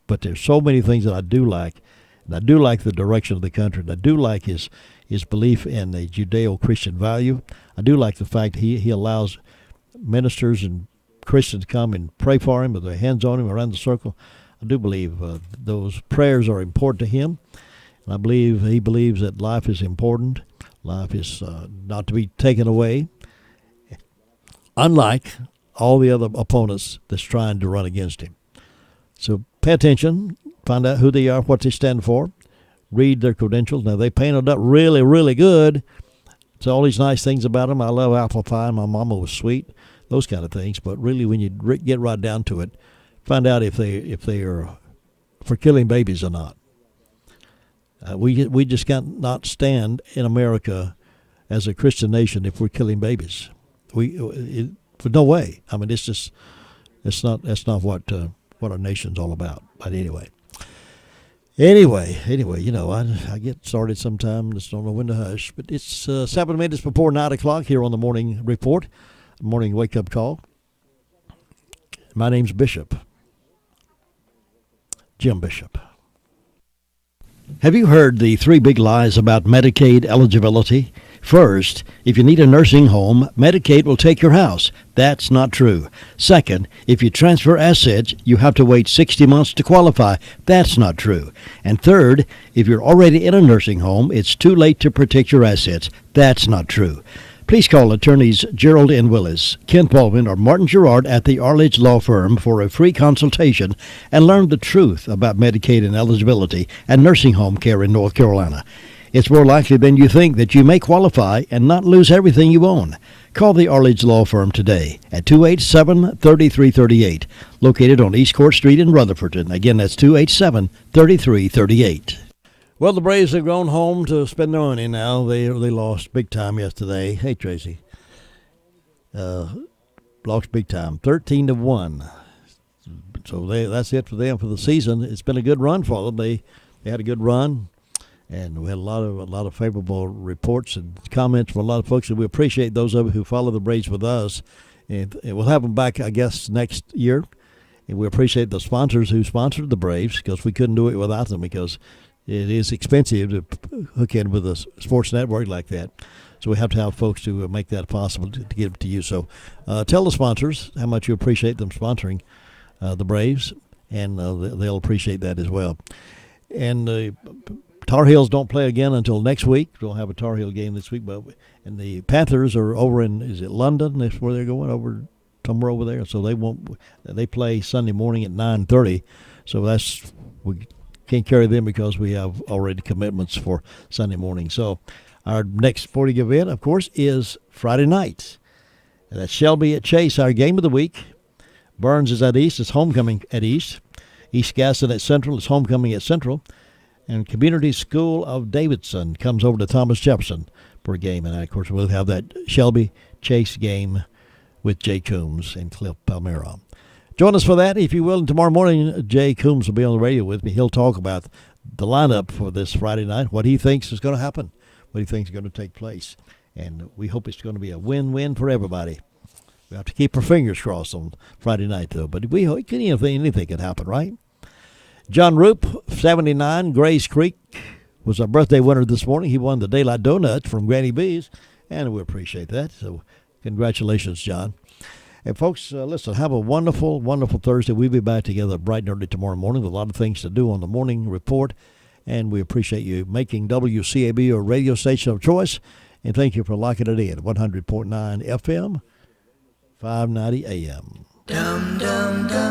But there's so many things that I do like. And I do like the direction of the country. And I do like his belief in the Judeo-Christian value. I do like the fact he allows ministers and Christians to come and pray for him with their hands on him around the circle. I do believe those prayers are important to him. And I believe he believes that life is important. Life is not to be taken away. Unlike all the other opponents that's trying to run against him. So pay attention. Find out who they are, what they stand for. Read their credentials. Now, they painted up really, really good. It's all these nice things about them. I love apple pie. My mama was sweet. Those kind of things. But really, when you get right down to it, find out if they are for killing babies or not. We just cannot stand in America as a Christian nation if we're killing babies. For no way. I mean, that's not what our nation's all about. But anyway, you know, I get started sometime. Just don't know when to hush. But it's 7 minutes before 9 o'clock here on the Morning Report, Morning Wake Up Call. My name's Bishop, Jim Bishop. Have you heard the 3 big lies about Medicaid eligibility? First, if you need a nursing home, Medicaid will take your house. That's not true. Second, if you transfer assets, you have to wait 60 months to qualify. That's not true. And third, if you're already in a nursing home, it's too late to protect your assets. That's not true. Please call attorneys Gerald N. Willis, Kent Baldwin, or Martin Gerard at the Arledge Law Firm for a free consultation and learn the truth about Medicaid and eligibility and nursing home care in North Carolina. It's more likely than you think that you may qualify and not lose everything you own. Call the Arledge Law Firm today at 287-3338, located on East Court Street in Rutherford. Again, that's 287-3338. Well, the Braves have gone home to spend their money now. They lost big time yesterday. Hey, Tracy. Lost big time, 13-1. So that's it for them for the season. It's been a good run for them. They had a good run. And we had a lot of favorable reports and comments from a lot of folks, and we appreciate those of you who follow the Braves with us. And we'll have them back, I guess, next year. And we appreciate the sponsors who sponsored the Braves, because we couldn't do it without them, because it is expensive to hook in with a sports network like that. So we have to have folks to make that possible to give it to you. So tell the sponsors how much you appreciate them sponsoring the Braves, and they'll appreciate that as well. And Tar Heels don't play again until next week. We'll have a Tar Heel game this week, and the Panthers are over in, is it London? That's where they're going, over somewhere over there. So they play Sunday morning at 9:30. So we can't carry them because we have already commitments for Sunday morning. So our next sporting event, of course, is Friday night. And that Shelby at Chase, our game of the week. Burns is at East. It's homecoming at East. East Gaston at Central. It's homecoming at Central. And Community School of Davidson comes over to Thomas Jefferson for a game. And, of course, we'll have that Shelby Chase game with Jay Coombs and Cliff Palmera. Join us for that, if you will. And tomorrow morning, Jay Coombs will be on the radio with me. He'll talk about the lineup for this Friday night, what he thinks is going to happen, what he thinks is going to take place. And we hope it's going to be a win-win for everybody. We have to keep our fingers crossed on Friday night, though. But we hope anything can happen, right? John Roop, 79, Grays Creek, was our birthday winner this morning. He won the Daylight Donut from Granny B's, and we appreciate that. So congratulations, John. And folks, listen, have a wonderful, wonderful Thursday. We'll be back together bright and early tomorrow morning with a lot of things to do on the morning report. And we appreciate you making WCAB your radio station of choice. And thank you for locking it in. 100.9 FM, 590 AM. Dum, dum, dum.